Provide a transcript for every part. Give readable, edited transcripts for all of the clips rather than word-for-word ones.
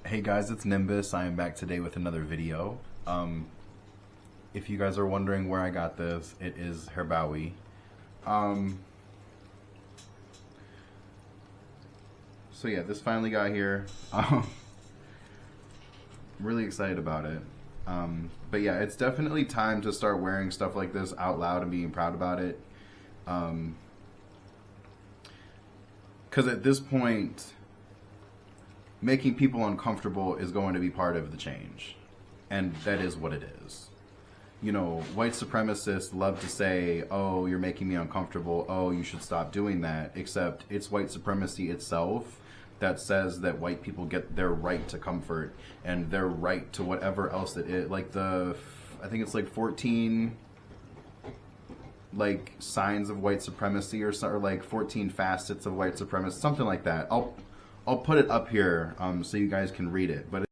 Hey guys, it's Nimbus. I am back today with another video. If you guys are wondering where I got this, it is Herbawi. So yeah, this finally got here. Really excited about it. But yeah, it's definitely time to start wearing stuff like this out loud and being proud about it. Because at this point, making people uncomfortable is going to be part of the change. And that is what it is. You know, white supremacists love to say, oh, you're making me uncomfortable. Oh, you should stop doing that. Except it's white supremacy itself that says that white people get their right to comfort and their right to whatever else it is. Like I think it's like 14 like signs of white supremacy or like 14 facets of white supremacy, something like that. I'll put it up here so you guys can read it. But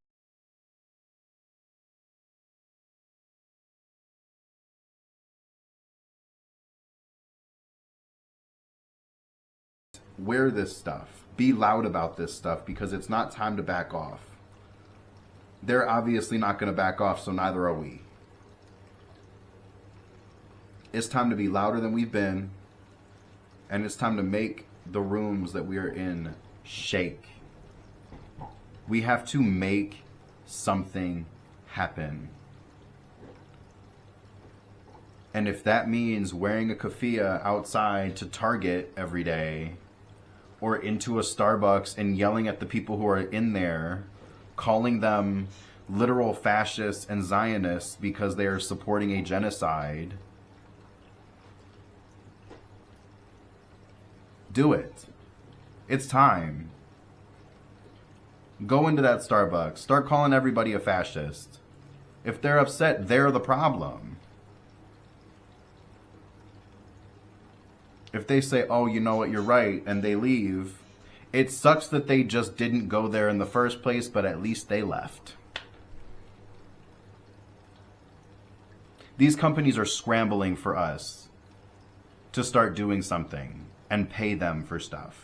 wear this stuff. Be loud about this stuff because it's not time to back off. They're obviously not going to back off, so neither are we. It's time to be louder than we've been, and it's time to make the rooms that we are in shake. We have to make something happen. And if that means wearing a keffiyeh outside to Target every day, or into a Starbucks and yelling at the people who are in there, calling them literal fascists and Zionists because they are supporting a genocide, do it. It's time. Go into that Starbucks. Start calling everybody a fascist. If they're upset, they're the problem. If they say, oh, you know what, you're right, and they leave, it sucks that they just didn't go there in the first place, but at least they left. These companies are scrambling for us to start doing something and pay them for stuff.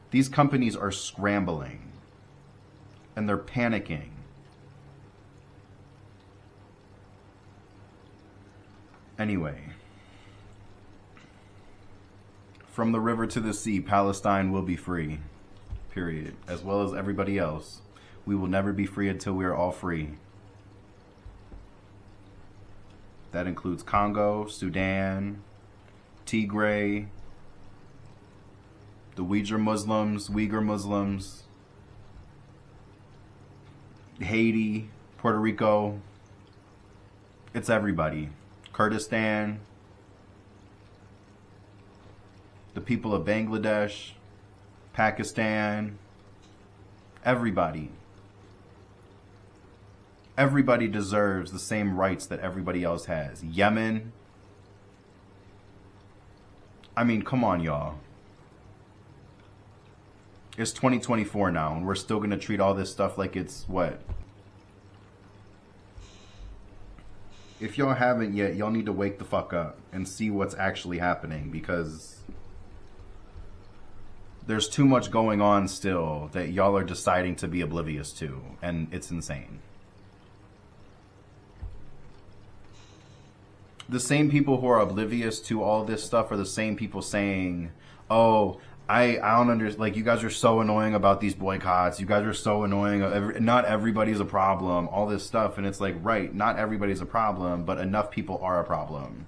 These companies are scrambling and they're panicking. Anyway, from the river to the sea, Palestine will be free, period. As well as everybody else. We will never be free until we are all free. That includes Congo, Sudan, Tigray, the Uyghur Muslims, Haiti, Puerto Rico. It's everybody. Kurdistan, the people of Bangladesh, Pakistan, everybody. Everybody deserves the same rights that everybody else has. Yemen. I mean, come on, y'all. It's 2024 now, and we're still going to treat all this stuff like it's what? If y'all haven't yet, y'all need to wake the fuck up and see what's actually happening, because there's too much going on still that y'all are deciding to be oblivious to, and it's insane. The same people who are oblivious to all this stuff are the same people saying, oh, I don't understand, like, you guys are so annoying about these boycotts, you guys are so annoying, not everybody's a problem, all this stuff. And it's like, right, not everybody's a problem, but enough people are a problem.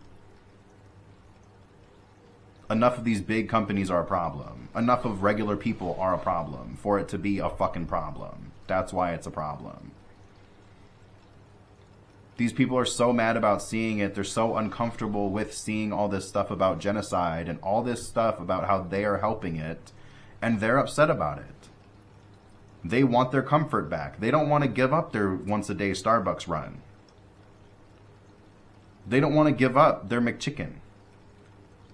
Enough of these big companies are a problem. Enough of regular people are a problem for it to be a fucking problem. That's why it's a problem. These people are so mad about seeing it. They're so uncomfortable with seeing all this stuff about genocide and all this stuff about how they are helping it. And they're upset about it. They want their comfort back. They don't want to give up their once-a-day Starbucks run. They don't want to give up their McChicken.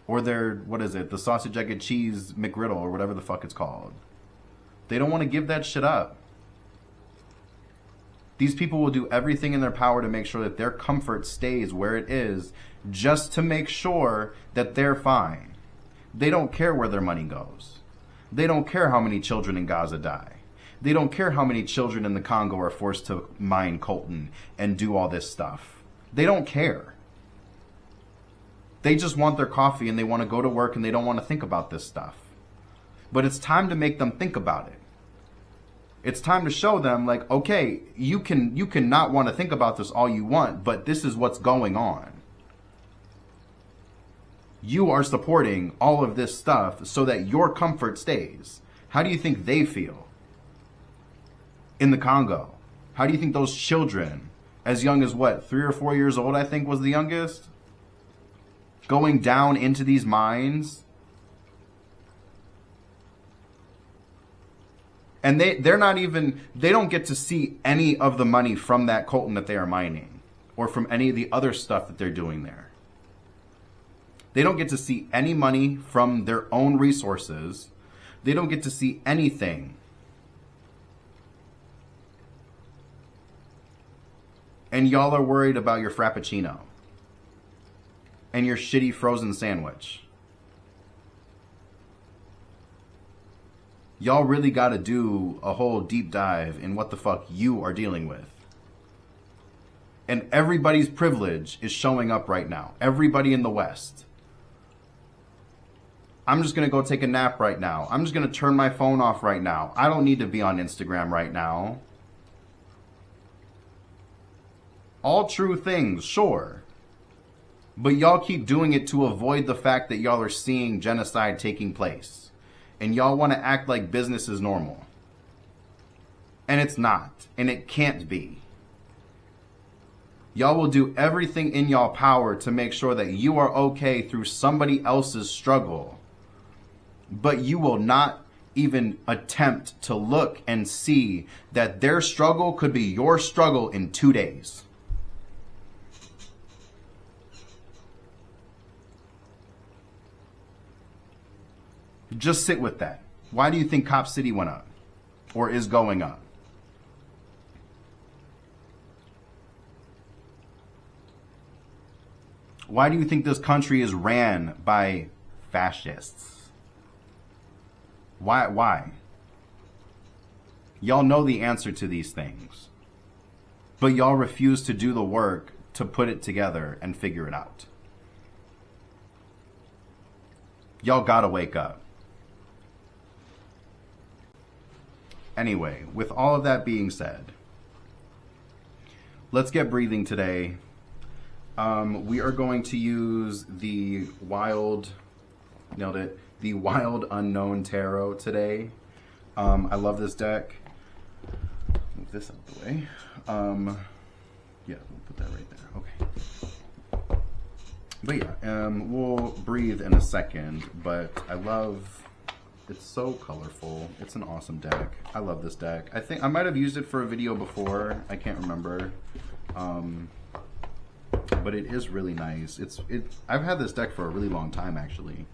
Or their, what is it, the sausage, egg, and cheese McGriddle, or whatever the fuck it's called. They don't want to give that shit up. These people will do everything in their power to make sure that their comfort stays where it is, just to make sure that they're fine. They don't care where their money goes. They don't care how many children in Gaza die. They don't care how many children in the Congo are forced to mine coltan and do all this stuff. They don't care. They just want their coffee and they want to go to work and they don't want to think about this stuff. But it's time to make them think about it. It's time to show them, like, okay, you can not want to think about this all you want, but this is what's going on. You are supporting all of this stuff so that your comfort stays. How do you think they feel in the Congo? How do you think those children, as young as what, 3 or 4 years old, I think was the youngest, going down into these mines? And they're not even, they don't get to see any of the money from that coltan that they are mining or from any of the other stuff that they're doing there. They don't get to see any money from their own resources. They don't get to see anything. And y'all are worried about your Frappuccino and your shitty frozen sandwich. Y'all really got to do a whole deep dive in what the fuck you are dealing with. And everybody's privilege is showing up right now. Everybody in the West. I'm just going to go take a nap right now. I'm just going to turn my phone off right now. I don't need to be on Instagram right now. All true things, sure. But y'all keep doing it to avoid the fact that y'all are seeing genocide taking place. And y'all want to act like business is normal. And it's not. And it can't be. Y'all will do everything in y'all power to make sure that you are okay through somebody else's struggle. But you will not even attempt to look and see that their struggle could be your struggle in 2 days. Just sit with that. Why do you think Cop City went up or is going up? Why do you think this country is ran by fascists? Why? Y'all know the answer to these things, but y'all refuse to do the work to put it together and figure it out. Y'all gotta wake up. Anyway, with all of that being said, let's get breathing today. We are going to use the Wild, nailed it, the Wild Unknown Tarot today. I love this deck. Move this out of the way. Yeah, we'll put that right there. Okay. But yeah, we'll breathe in a second, but I love... It's so colorful. It's an awesome deck. I love this deck. I think I might have used it for a video before. I can't remember. But it is really nice. I've had this deck for a really long time, actually.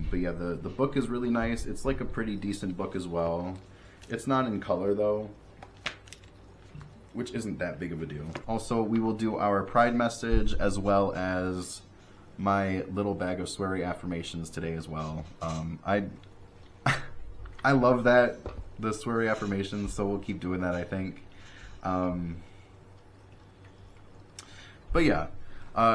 But yeah, the book is really nice. It's like a pretty decent book as well. It's not in color, though, which isn't that big of a deal. Also, we will do our Pride message as well as my little bag of sweary affirmations today as well. I love that, the sweary affirmations, so we'll keep doing that, I think. But yeah,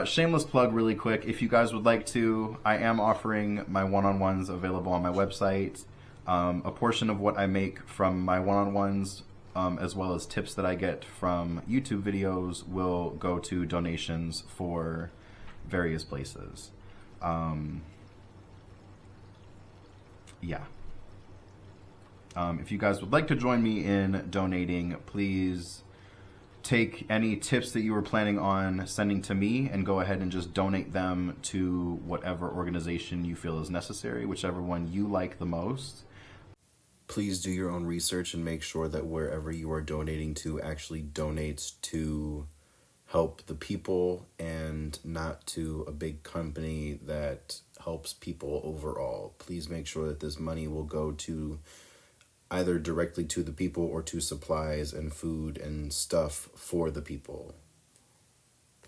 shameless plug really quick. If you guys would like to, I am offering my one-on-ones available on my website. A portion of what I make from my one-on-ones, as well as tips that I get from YouTube videos, will go to donations for various places. Yeah. If you guys would like to join me in donating, please take any tips that you were planning on sending to me and go ahead and just donate them to whatever organization you feel is necessary, whichever one you like the most. Please do your own research and make sure that wherever you are donating to actually donates to help the people and not to a big company that helps people overall. Please make sure that this money will go to either directly to the people or to supplies and food and stuff for the people.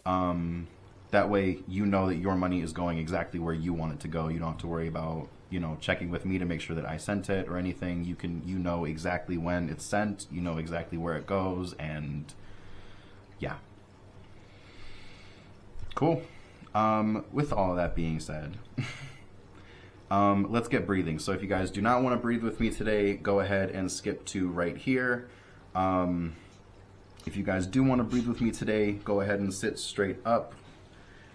That way you know that your money is going exactly where you want it to go. You don't have to worry about you know, checking with me to make sure that I sent it or anything. You know exactly when it's sent, you know exactly where it goes, and yeah. Cool. With all of that being said, let's get breathing. So if you guys do not want to breathe with me today, go ahead and skip to right here. If you guys do want to breathe with me today, go ahead and sit straight up.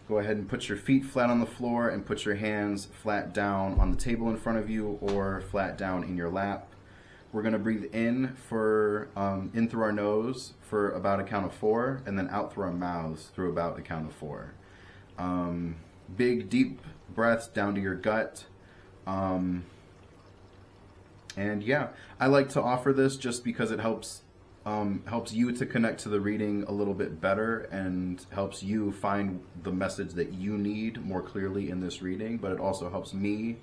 Go ahead and put your feet flat on the floor and put your hands flat down on the table in front of you or flat down in your lap. We're going to breathe in in through our nose for about a count of 4, and then out through our mouths through about a count of 4. Big, deep breaths down to your gut. And yeah, I like to offer this just because it helps you to connect to the reading a little bit better and helps you find the message that you need more clearly in this reading, but it also helps me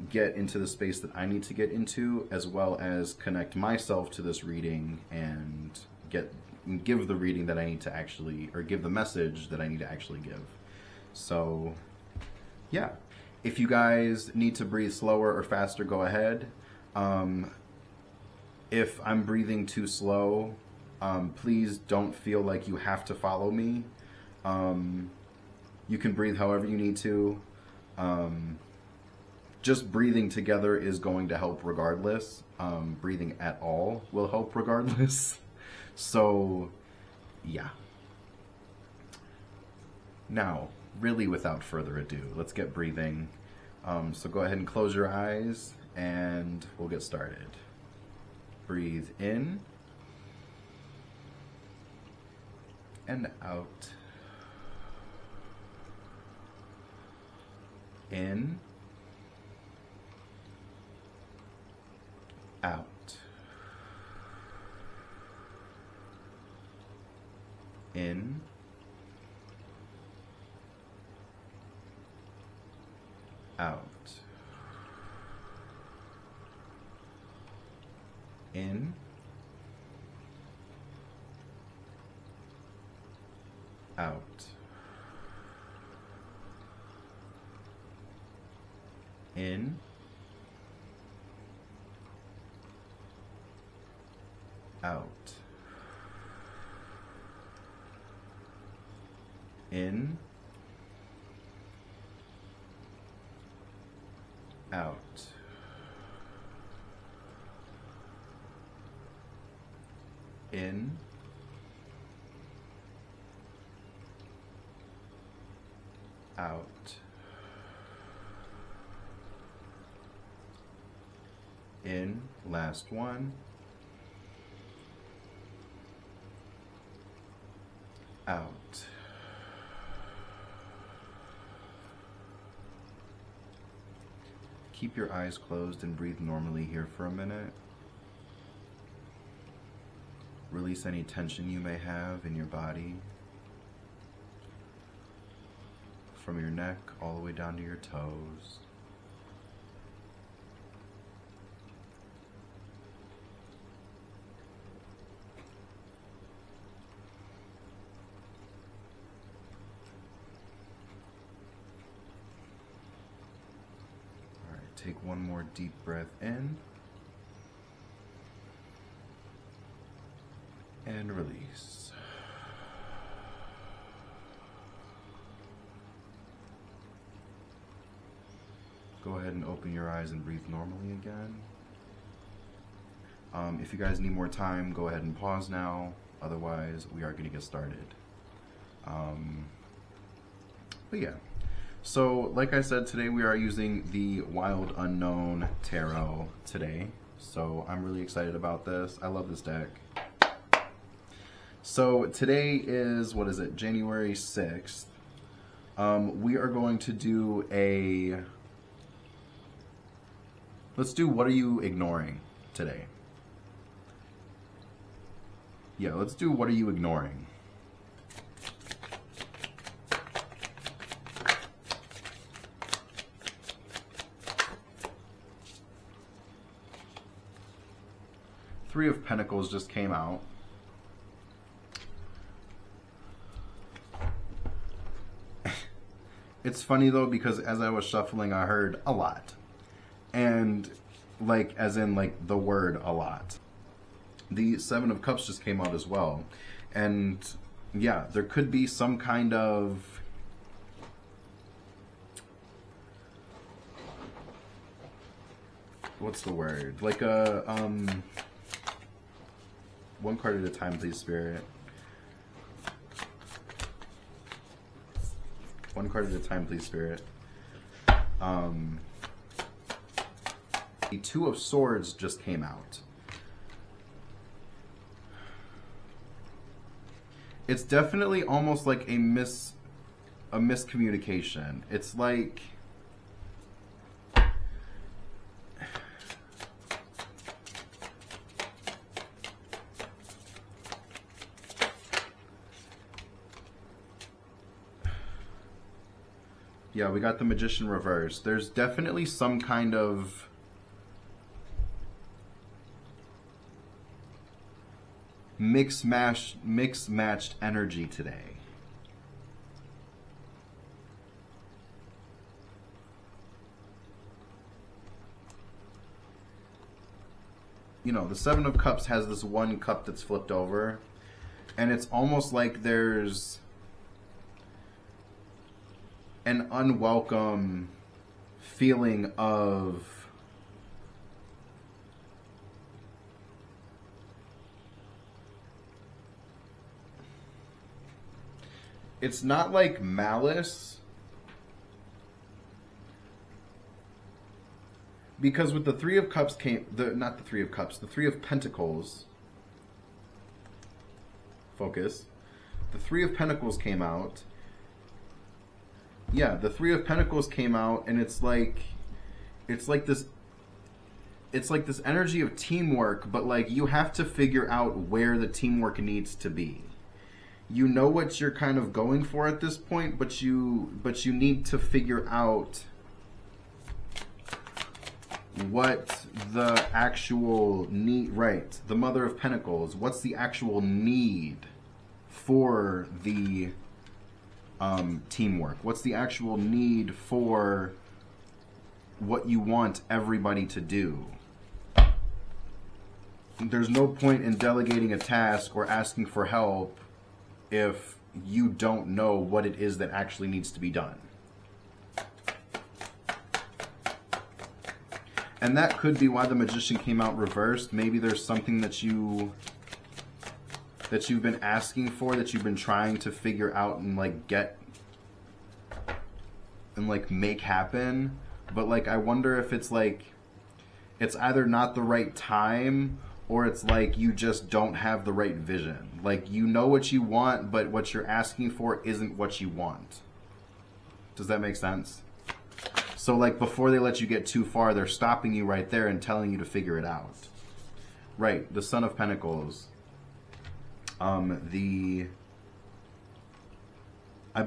get into the space that I need to get into, as well as connect myself to this reading and give the reading that I need to actually, or give the message that I need to actually give. So yeah, if you guys need to breathe slower or faster, go ahead. If I'm breathing too slow, please don't feel like you have to follow me. You can breathe however you need to. Just breathing together is going to help regardless. Breathing at all will help regardless. So, yeah. Now, really without further ado, let's get breathing. So go ahead and close your eyes and we'll get started. Breathe in and out. In, out. In, out. In, out. In, out. In, out. In, out. In, last one. Out. Keep your eyes closed and breathe normally here for a minute. Release any tension you may have in your body, from your neck all the way down to your toes. All right, take one more deep breath in. And release. Go ahead and open your eyes and breathe normally again. If you guys need more time, go ahead and pause now. Otherwise, we are going to get started. But yeah. So, like I said, today we are using the Wild Unknown Tarot today. So, I'm really excited about this. I love this deck. So today is, what is it, January 6th. We are going to do let's do What Are You Ignoring today? Yeah, let's do What Are You Ignoring? Three of Pentacles just came out. It's funny though, because as I was shuffling, I heard a lot. And like, as in like the word a lot. The Seven of Cups just came out as well. And yeah, there could be some kind of what's the word? Like a one card at a time, please, Spirit. One card at a time, please, Spirit. The Two of Swords just came out. It's definitely almost like a miscommunication. It's like yeah, we got the Magician reversed. There's definitely some kind of mixed-matched energy today. You know, the Seven of Cups has this one cup that's flipped over, and it's almost like there's an unwelcome feeling of it's not like malice, because with the Three of Cups not the Three of Cups, the Three of Pentacles. Focus. The Three of Pentacles came out. Yeah, the Three of Pentacles came out, and it's like this energy of teamwork, but like you have to figure out where the teamwork needs to be. You know what you're kind of going for at this point, but you need to figure out what the actual need, right? The Mother of Pentacles, what's the actual need for the teamwork? What's the actual need for what you want everybody to do? There's no point in delegating a task or asking for help if you don't know what it is that actually needs to be done. And that could be why the Magician came out reversed. Maybe there's something that you've been asking for, that you've been trying to figure out and like get and like make happen. But like, I wonder if it's like, it's either not the right time, or it's like you just don't have the right vision. Like, you know what you want, but what you're asking for isn't what you want. Does that make sense? So like, before they let you get too far, they're stopping you right there and telling you to figure it out. Right, the Son of Pentacles. I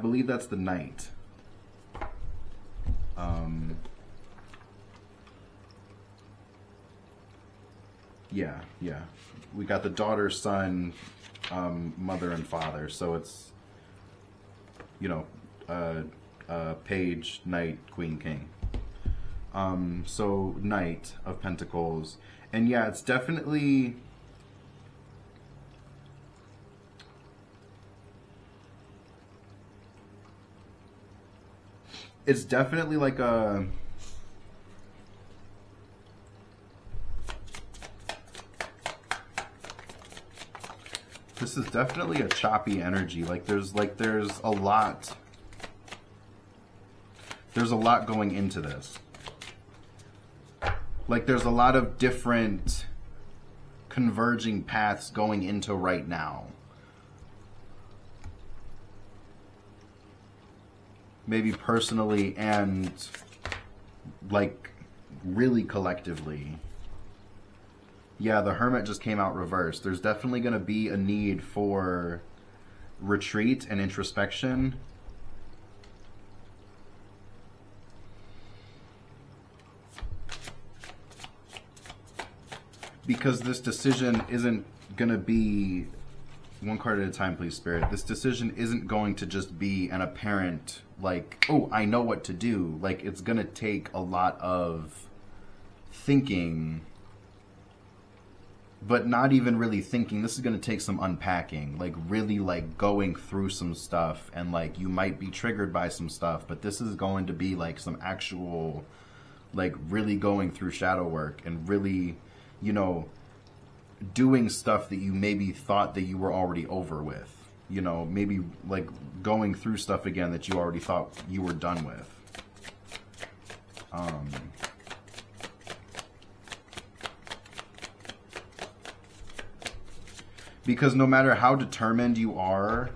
believe that's the Knight. Yeah. We got the daughter, son, mother, and father. So it's, you know, page, knight, queen, king. So Knight of Pentacles. And yeah, it's definitely... It's definitely like a... This is definitely a choppy energy. There's a lot. There's a lot going into this. Like, there's a lot of different converging paths going into right now. Maybe personally and like really collectively. Yeah, the Hermit just came out reversed. There's definitely going to be a need for retreat and introspection. Because this decision isn't going to be... One card at a time, please, Spirit. This decision isn't going to just be an apparent, like, oh, I know what to do. Like, it's going to take a lot of thinking, but not even really thinking. This is going to take some unpacking, like really like going through some stuff, and like you might be triggered by some stuff, but this is going to be like some actual, like really going through shadow work and really, you know, doing stuff that you maybe thought that you were already over with. You know, maybe like going through stuff again that you already thought you were done with. Because no matter how determined you are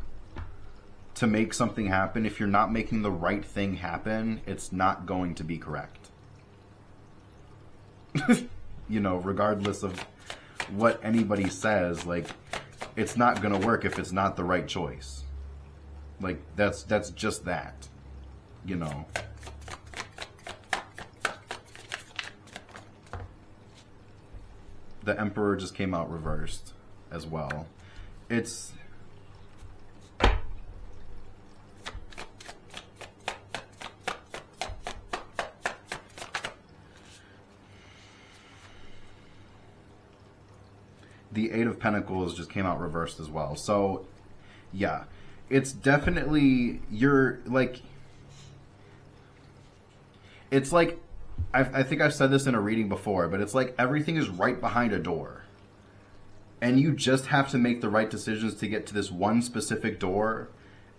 to make something happen, if you're not making the right thing happen, it's not going to be correct. You know, regardless of what anybody says, like, it's not going to work if it's not the right choice. Like, that's just that, you know. The Emperor just came out reversed as well. It's the Eight of Pentacles just came out reversed as well. So yeah, it's definitely, you're like, it's like, I think I've said this in a reading before, but it's like everything is right behind a door. And you just have to make the right decisions to get to this one specific door.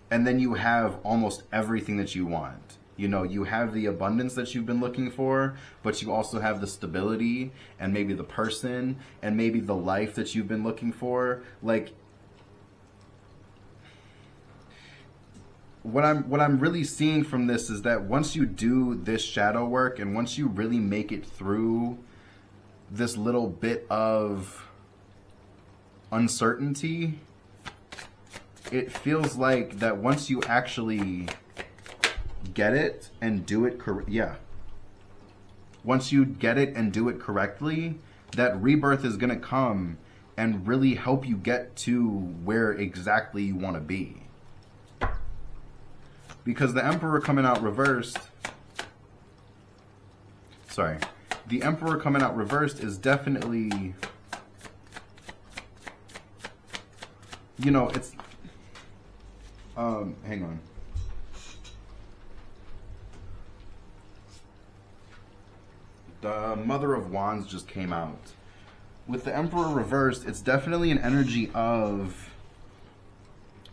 And then you have almost everything that you want. You know, you have the abundance that you've been looking for, but you also have the stability and maybe the person and maybe the life that you've been looking for. Like, what I'm really seeing from this is that once you do this shadow work and once you really make it through this little bit of uncertainty, it feels like that once you actually get it and do it once you get it and do it correctly, that rebirth is going to come and really help you get to where exactly you want to be. Because the Emperor coming out reversed, the Emperor coming out reversed is definitely, you know, it's, hang on. The Mother of Wands just came out. With the Emperor reversed, it's definitely an energy of,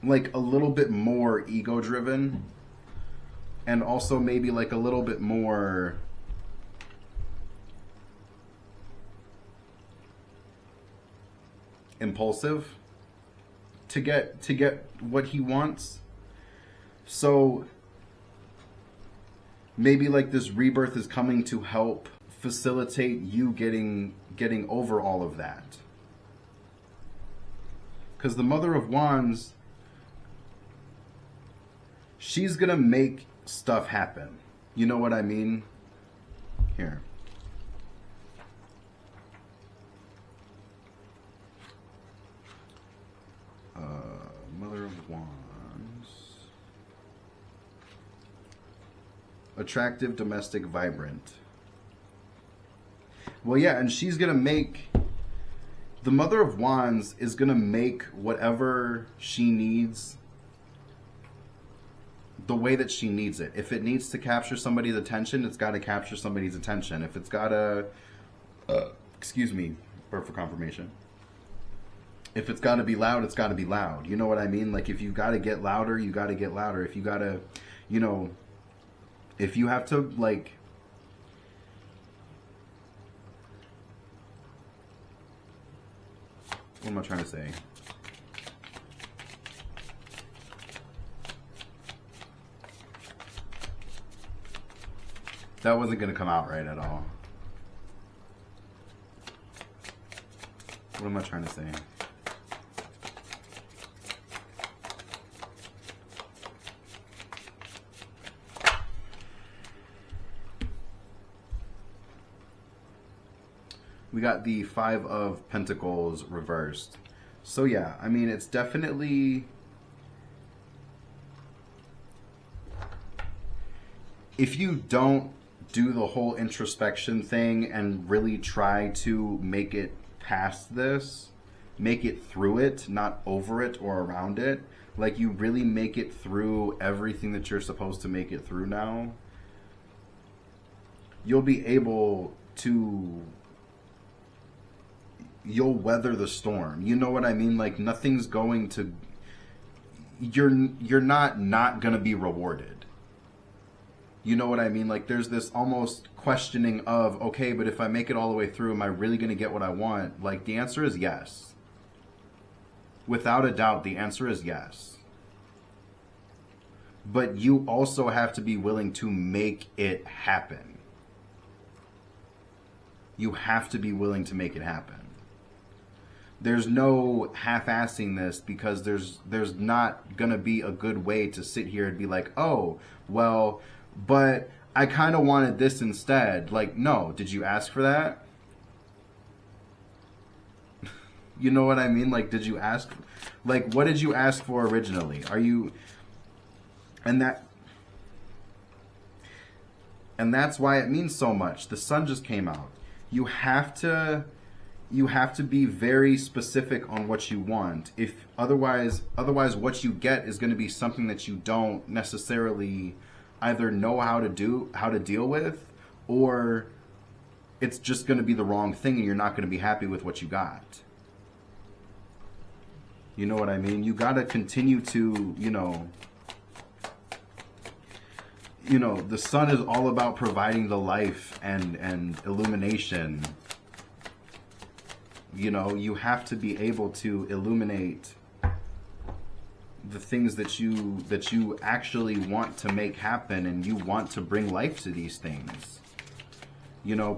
like, a little bit more ego-driven. And also maybe, like, a little bit more impulsive to get what he wants. So maybe like this rebirth is coming to help facilitate you getting over all of that. Because the Mother of Wands, she's gonna make stuff happen. You know what I mean? Here. Mother of Wands. Attractive, domestic, vibrant. Well, yeah, and she's going to make... The Mother of Wands is going to make whatever she needs the way that she needs it. If it needs to capture somebody's attention, it's got to capture somebody's attention. If it's got to... excuse me, for confirmation. If it's got to be loud, it's got to be loud. You know what I mean? Like, if you've got to get louder, you got to get louder. If you got to, you know, if you have to, like, what am I trying to say? That wasn't going to come out right at all. What am I trying to say? We got the Five of Pentacles reversed. So yeah, I mean, it's definitely... If you don't do the whole introspection thing and really try to make it past this, make it through it, not over it or around it, like you really make it through everything that you're supposed to make it through now, you'll be able to, you'll weather the storm. You know what I mean? Like nothing's going to, you're not gonna be rewarded. You know what I mean? Like there's this almost questioning of, okay, but if I make it all the way through, am I really gonna get what I want? Like the answer is yes. Without a doubt, the answer is yes. But you also have to be willing to make it happen. You have to be willing to make it happen. There's no half-assing this, because there's not going to be a good way to sit here and be like, oh, well, but I kind of wanted this instead. Like, no, did you ask for that? You know what I mean? Like, did you ask? Like, what did you ask for originally? Are you... And that's why it means so much. The sun just came out. You have to be very specific on what you want. If otherwise what you get is going to be something that you don't necessarily either know how to deal with, or it's just going to be the wrong thing and you're not going to be happy with what you got. You know what I mean? You got to continue to, the sun is all about providing the life and illumination. You have to be able to illuminate the things that you actually want to make happen, and you want to bring life to these things.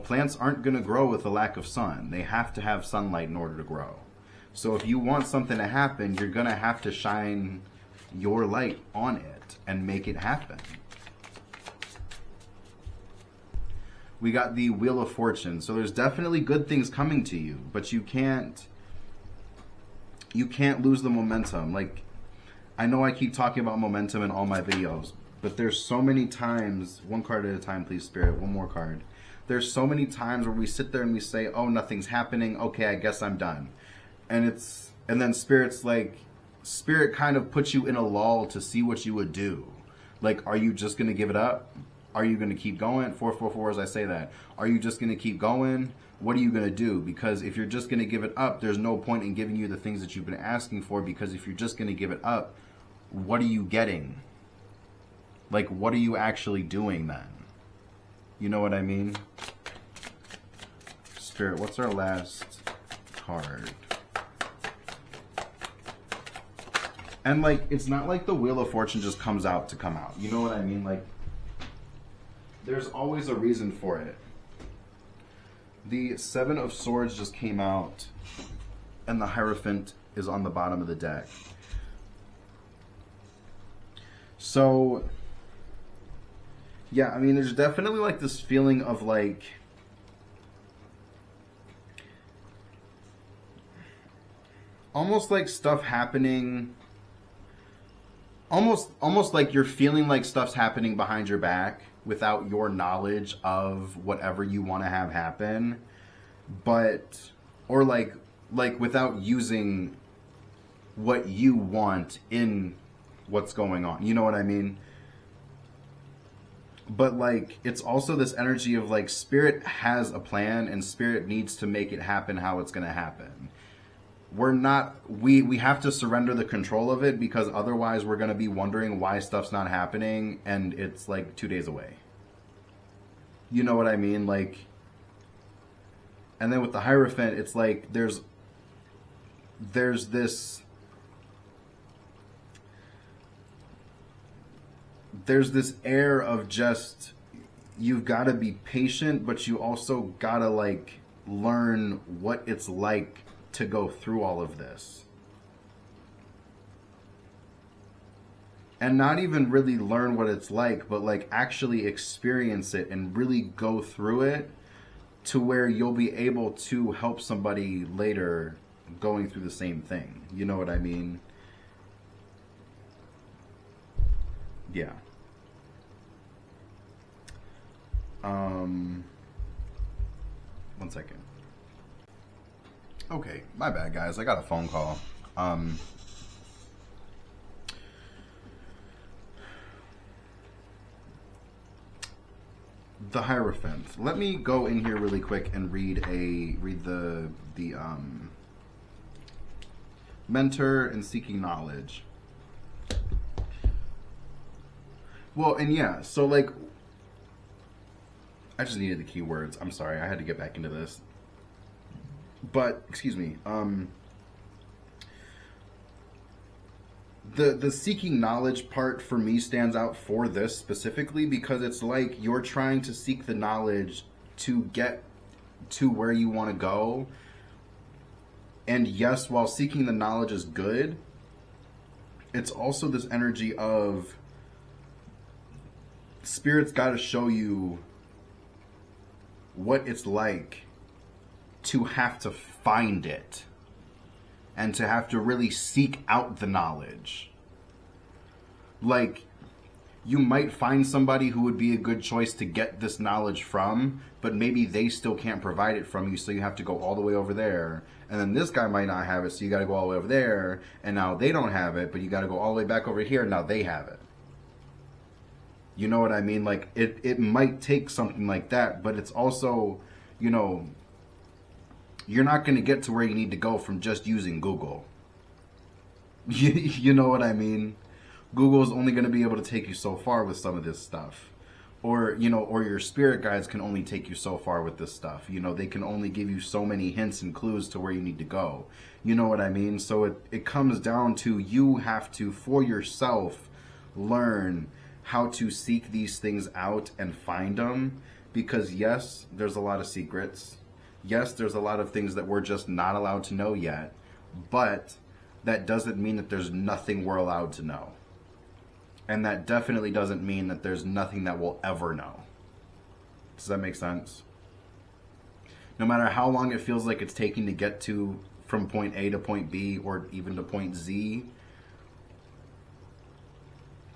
Plants aren't going to grow with a lack of sun. They have to have sunlight in order to grow. So if you want something to happen, you're going to have to shine your light on it and make it happen. We got the Wheel of Fortune. So there's definitely good things coming to you, but you can't lose the momentum. Like, I know I keep talking about momentum in all my videos, but there's so many times, one card at a time, please, Spirit, one more card. There's so many times where we sit there and we say, oh, nothing's happening. Okay, I guess I'm done. And then Spirit kind of puts you in a lull to see what you would do. Like, are you just going to give it up? Are you going to keep going? 444 as I say that. Are you just going to keep going? What are you going to do? Because if you're just going to give it up, there's no point in giving you the things that you've been asking for, because if you're just going to give it up, what are you getting? Like, what are you actually doing then? You know what I mean? Spirit, what's our last card? And, like, it's not like the Wheel of Fortune just comes out to come out. You know what I mean? Like, there's always a reason for it. The Seven of Swords just came out, and the Hierophant is on the bottom of the deck. So, yeah, I mean, there's definitely, like, this feeling of, like, almost like stuff happening, almost like you're feeling like stuff's happening behind your back without your knowledge of whatever you want to have happen, or like without using what you want in what's going on. You know what I mean? But, like, it's also this energy of, like, Spirit has a plan and Spirit needs to make it happen how it's going to happen. We have to surrender the control of it, because otherwise we're going to be wondering why stuff's not happening and it's, like, 2 days away. You know what I mean? Like, and then with the Hierophant, it's like there's this air of just, you've got to be patient, but you also got to, like, learn what it's like to go through all of this. And not even really learn what it's like, but, like, actually experience it and really go through it to where you'll be able to help somebody later going through the same thing. You know what I mean? Yeah. One second. Okay, my bad, guys. I got a phone call. The Hierophant. Let me go in here really quick and read the mentor and seeking knowledge. Well, and yeah, so like, I just needed the keywords. I'm sorry, I had to get back into this. But excuse me. The seeking knowledge part for me stands out for this specifically because it's like you're trying to seek the knowledge to get to where you want to go. And yes, while seeking the knowledge is good, it's also this energy of Spirit's got to show you what it's like to have to find it and to have to really seek out the knowledge. Like, you might find somebody who would be a good choice to get this knowledge from, but maybe they still can't provide it from you, so you have to go all the way over there. And then this guy might not have it, so you got to go all the way over there, and now they don't have it, but you got to go all the way back over here, and now they have it. You know what I mean? Like, it might take something like that, but it's also, you know, you're not going to get to where you need to go from just using Google. You know what I mean? Google is only going to be able to take you so far with some of this stuff. Or, you know, or your spirit guides can only take you so far with this stuff. You know, they can only give you so many hints and clues to where you need to go. You know what I mean? So it comes down to you have to, for yourself, learn how to seek these things out and find them. Because yes, there's a lot of secrets. Yes, there's a lot of things that we're just not allowed to know yet. But that doesn't mean that there's nothing we're allowed to know. And that definitely doesn't mean that there's nothing that we'll ever know. Does that make sense? No matter how long it feels like it's taking to get to from point A to point B or even to point Z,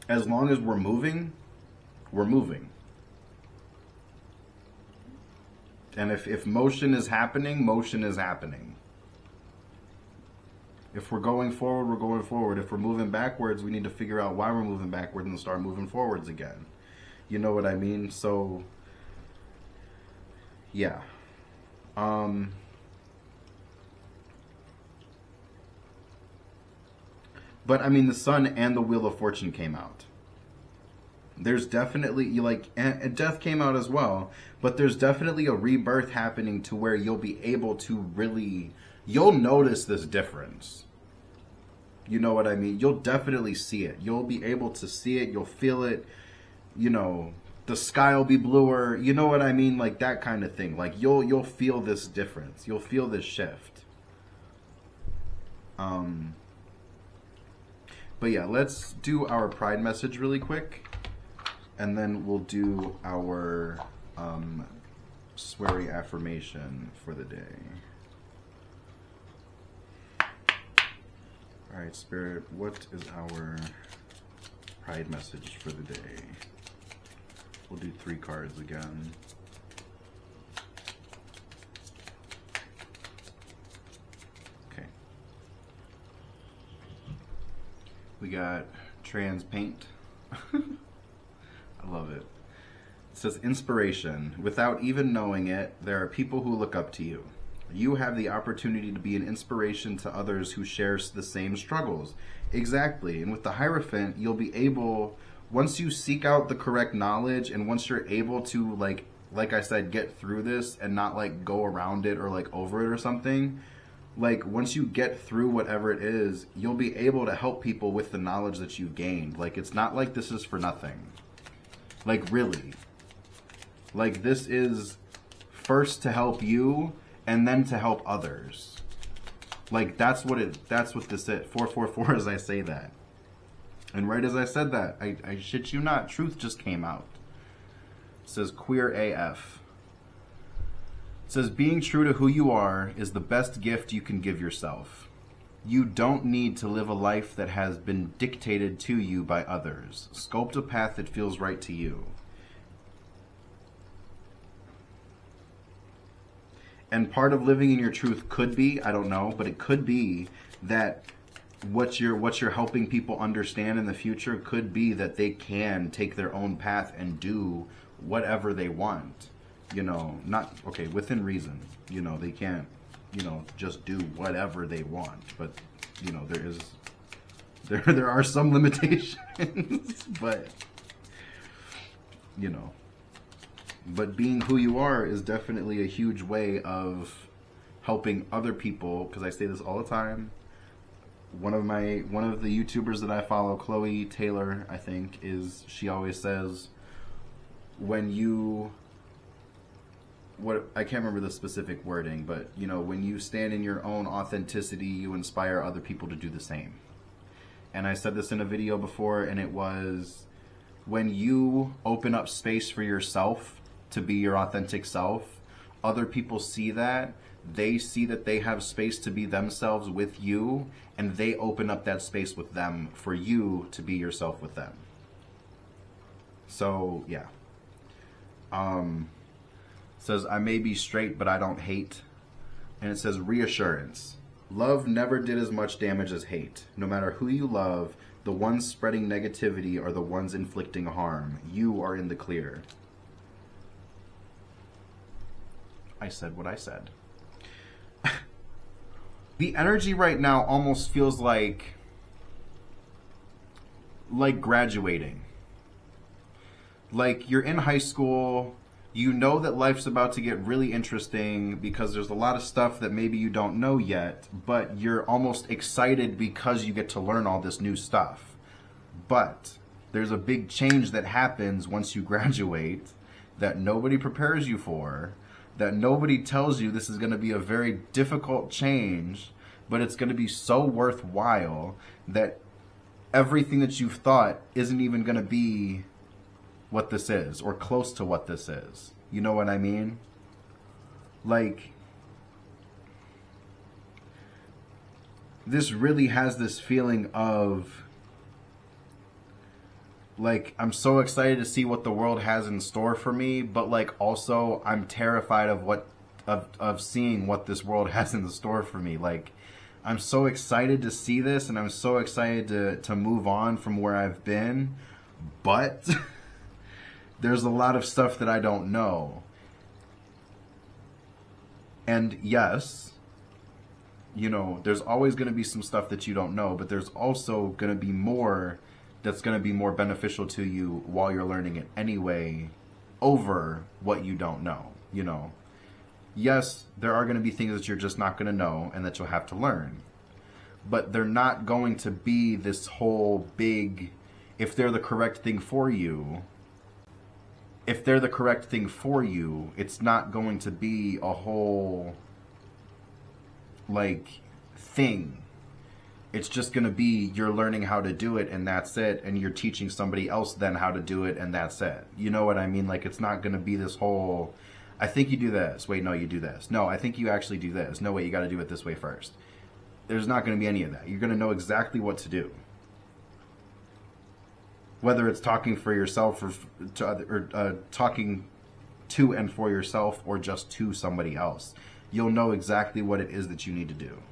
as long as we're moving, we're moving. And if motion is happening, motion is happening. If we're going forward, we're going forward. If we're moving backwards, we need to figure out why we're moving backwards and start moving forwards again. You know what I mean? So, yeah. But, I mean, the Sun and the Wheel of Fortune came out. There's definitely, like, and Death came out as well, but there's definitely a rebirth happening to where you'll be able to really, you'll notice this difference. You know what I mean? You'll definitely see it. You'll be able to see it. You'll feel it. You know, the sky will be bluer. You know what I mean? Like that kind of thing. Like you'll feel this difference. You'll feel this shift. But yeah, let's do our pride message really quick. And then we'll do our sweary affirmation for the day. All right, Spirit, what is our pride message for the day? We'll do 3 cards again. Okay. We got trans paint. I love it. It says inspiration. Without even knowing it, there are people who look up to you. You have the opportunity to be an inspiration to others who share the same struggles. Exactly. And with the Hierophant, you'll be able, once you seek out the correct knowledge and once you're able to, like I said, get through this and not like go around it or like over it or something, like once you get through whatever it is, you'll be able to help people with the knowledge that you've gained. Like it's not like this is for nothing. Like really. Like this is first to help you and then to help others. Like that's what this is. 444 as I say that. And right as I said that, I shit you not, truth just came out. It says queer AF. It says being true to who you are is the best gift you can give yourself. You don't need to live a life that has been dictated to you by others. Sculpt a path that feels right to you. And part of living in your truth could be, I don't know, but it could be that what you're helping people understand in the future could be that they can take their own path and do whatever they want. You know, not, okay, within reason. You know, they can't, you know, just do whatever they want. But, you know, there are some limitations. But, you know. But being who you are is definitely a huge way of helping other people, because I say this all the time. One of the YouTubers that I follow, Chloe Taylor, I think, she always says, when you, I can't remember the specific wording, but, you know, when you stand in your own authenticity, you inspire other people to do the same. And I said this in a video before, and it was, when you open up space for yourself to be your authentic self, other people see that. They see that they have space to be themselves with you, and they open up that space with them for you to be yourself with them. So, yeah. Says, I may be straight, but I don't hate. And it says, reassurance. Love never did as much damage as hate. No matter who you love, the ones spreading negativity are the ones inflicting harm. You are in the clear. I said what I said. The energy right now almost feels like graduating. Like you're in high school, you know that life's about to get really interesting because there's a lot of stuff that maybe you don't know yet, but you're almost excited because you get to learn all this new stuff. But there's a big change that happens once you graduate that nobody prepares you for, that nobody tells you this is going to be a very difficult change, but it's going to be so worthwhile that everything that you've thought isn't even going to be what this is or close to what this is. You know what I mean? Like, this really has this feeling of, like, I'm so excited to see what the world has in store for me, but like also I'm terrified of seeing what this world has in store for me. Like, I'm so excited to see this, and I'm so excited to move on from where I've been, but there's a lot of stuff that I don't know. And yes, you know, there's always going to be some stuff that you don't know, but there's also going to be more that's going to be more beneficial to you while you're learning it anyway over what you don't know, you know. Yes, there are going to be things that you're just not going to know and that you'll have to learn. But they're not going to be this whole big, if they're the correct thing for you, it's not going to be a whole, like, thing. It's just going to be you're learning how to do it and that's it, and you're teaching somebody else then how to do it and that's it. You know what I mean? Like, it's not going to be this whole, I think you do this. Wait, no, you do this. No, I think you actually do this. No, wait, you got to do it this way first. There's not going to be any of that. You're going to know exactly what to do. Whether it's talking for yourself or talking to and for yourself or just to somebody else, you'll know exactly what it is that you need to do.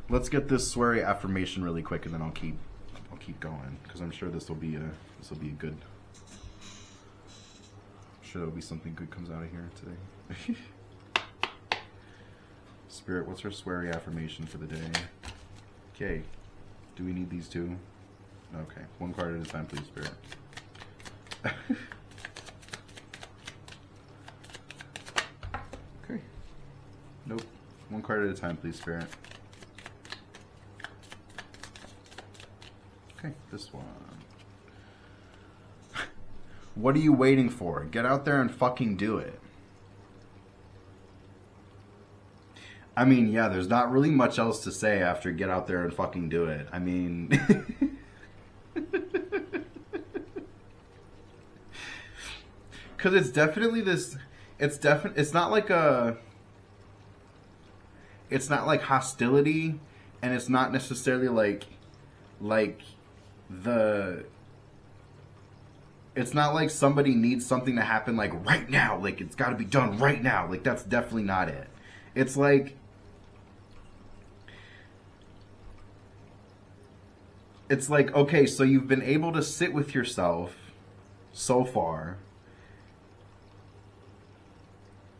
Let's get this sweary affirmation really quick, and then I'll keep going, because I'm sure this will be a good. I'm sure there'll be something good comes out of here today. Spirit, what's our sweary affirmation for the day? Okay, do we need these two? Okay, one card at a time, please, Spirit. Okay. Nope. One card at a time, please, Spirit. Okay, this one. What are you waiting for? Get out there and fucking do it. I mean, yeah, there's not really much else to say after get out there and fucking do it. I mean... Because it's definitely this... It's not like a... It's not like hostility, and it's not necessarily like it's not like somebody needs something to happen like right now, like it's got to be done right now. Like that's definitely not it. It's like okay, so you've been able to sit with yourself so far,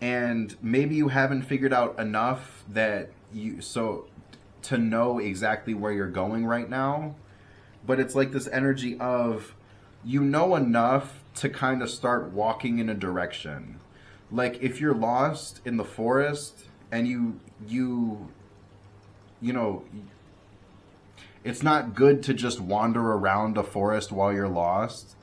and maybe you haven't figured out enough that you to know exactly where you're going right now, but it's like this energy of you know enough to kind of start walking in a direction. Like if you're lost in the forest and you know, it's not good to just wander around a forest while you're lost.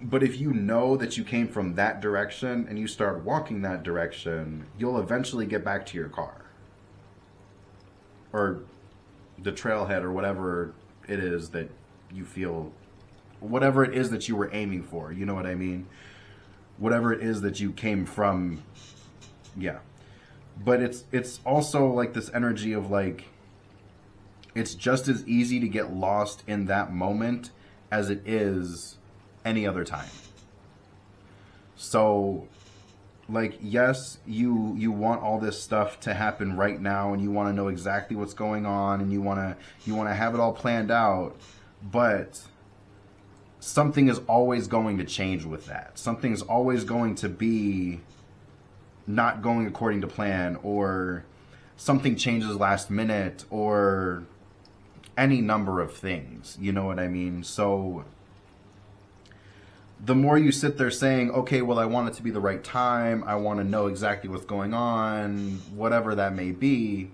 But if you know that you came from that direction and you start walking that direction, you'll eventually get back to your car. Or the trailhead or whatever it is that you feel, whatever it is that you were aiming for, you know what I mean? Whatever it is that you came from, yeah. But it's also like this energy of like, it's just as easy to get lost in that moment as it is any other time. So, like, yes, you want all this stuff to happen right now, and you want to know exactly what's going on, and you want to have it all planned out, but something is always going to change with that. Something's always going to be not going according to plan, or something changes last minute, or any number of things. You know what I mean? So the more you sit there saying, okay, well, I want it to be the right time, I want to know exactly what's going on, whatever that may be,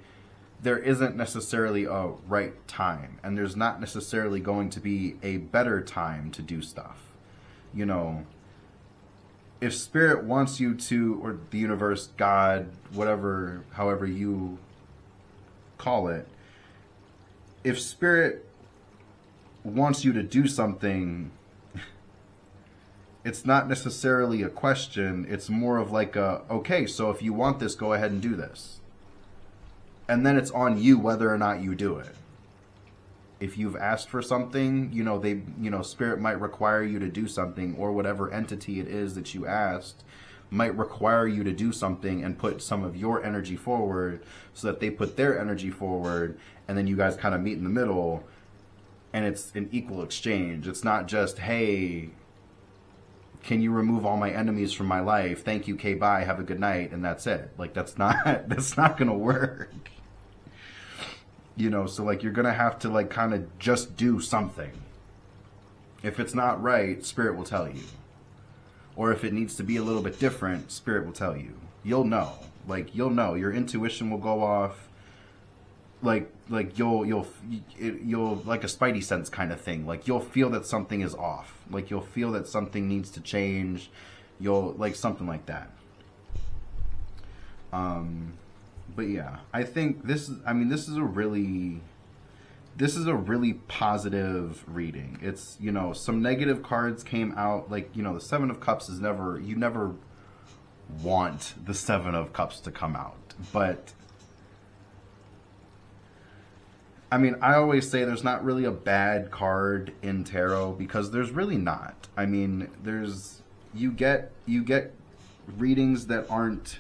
there isn't necessarily a right time. And there's not necessarily going to be a better time to do stuff. You know, if Spirit wants you to, or the universe, God, whatever, however you call it, if Spirit wants you to do something, it's not necessarily a question. It's more of like a, okay, so if you want this, go ahead and do this. And then it's on you whether or not you do it. If you've asked for something, you know, Spirit might require you to do something, or whatever entity it is that you asked might require you to do something and put some of your energy forward so that they put their energy forward, and then you guys kind of meet in the middle, and it's an equal exchange. It's not just, hey, can you remove all my enemies from my life? Thank you, okay, bye, have a good night, and that's it. Like, that's not gonna work. You know, so like you're gonna have to like kind of just do something. If it's not right, Spirit will tell you. Or if it needs to be a little bit different, Spirit will tell you. You'll know. Like, you'll know. Your intuition will go off. Like you'll like a spidey sense kind of thing. Like you'll feel that something is off. Like you'll feel that something needs to change. You'll like something like that. But yeah, I think this is a really positive reading. It's, you know, some negative cards came out, like, you know, the Seven of Cups is never, you never want the Seven of Cups to come out. But I mean, I always say there's not really a bad card in tarot, because there's really not. I mean, you get readings that aren't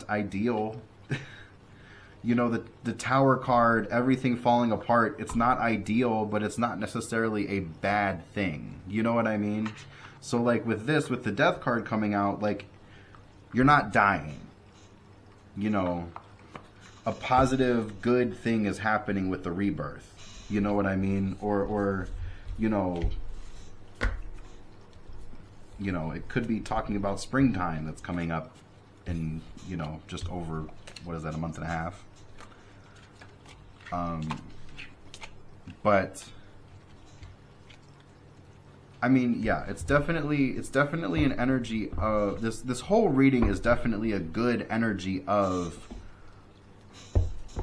ideal. You know, the Tower card, everything falling apart, it's not ideal, but it's not necessarily a bad thing. You know what I mean? So like with this, with the Death card coming out, like, you're not dying. You know, a positive, good thing is happening with the rebirth. You know what I mean? Or you know, it could be talking about springtime that's coming up in, you know, just over, what is that, a month and a half? But I mean, yeah, it's definitely an energy of this whole reading is definitely a good energy of,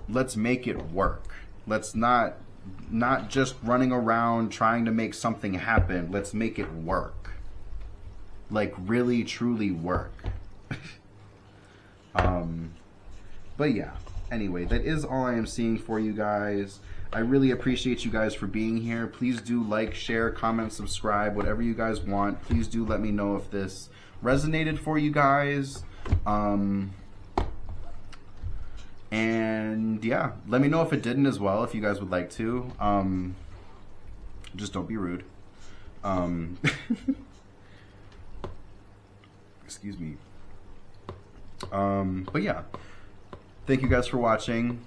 let's make it work. Let's not just running around trying to make something happen. Let's make it work. Like, really, truly work. But yeah, anyway, that is all I am seeing for you guys. I really appreciate you guys for being here. Please do like, share, comment, subscribe, whatever you guys want. Please do let me know if this resonated for you guys. And yeah, let me know if it didn't as well, if you guys would like to. Just don't be rude. Excuse me. But yeah, thank you guys for watching.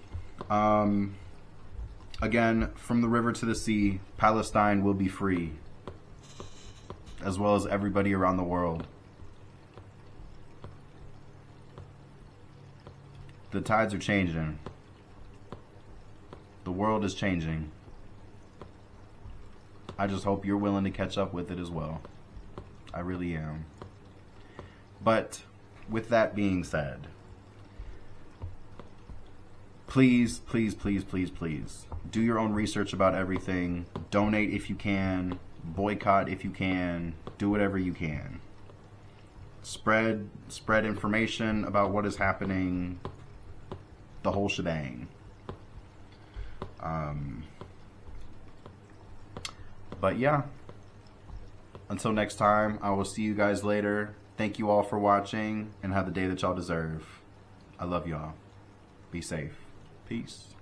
Again, from the river to the sea, Palestine will be free, as well as everybody around the world. The tides are changing. The world is changing. I just hope you're willing to catch up with it as well. I really am. But with that being said, please, please, please, please, please do your own research about everything. Donate if you can. Boycott if you can. Do whatever you can. Spread information about what is happening. The whole shebang. But yeah, until next time, I will see you guys later. Thank you all for watching, and have the day that y'all deserve. I love y'all. Be safe. Peace.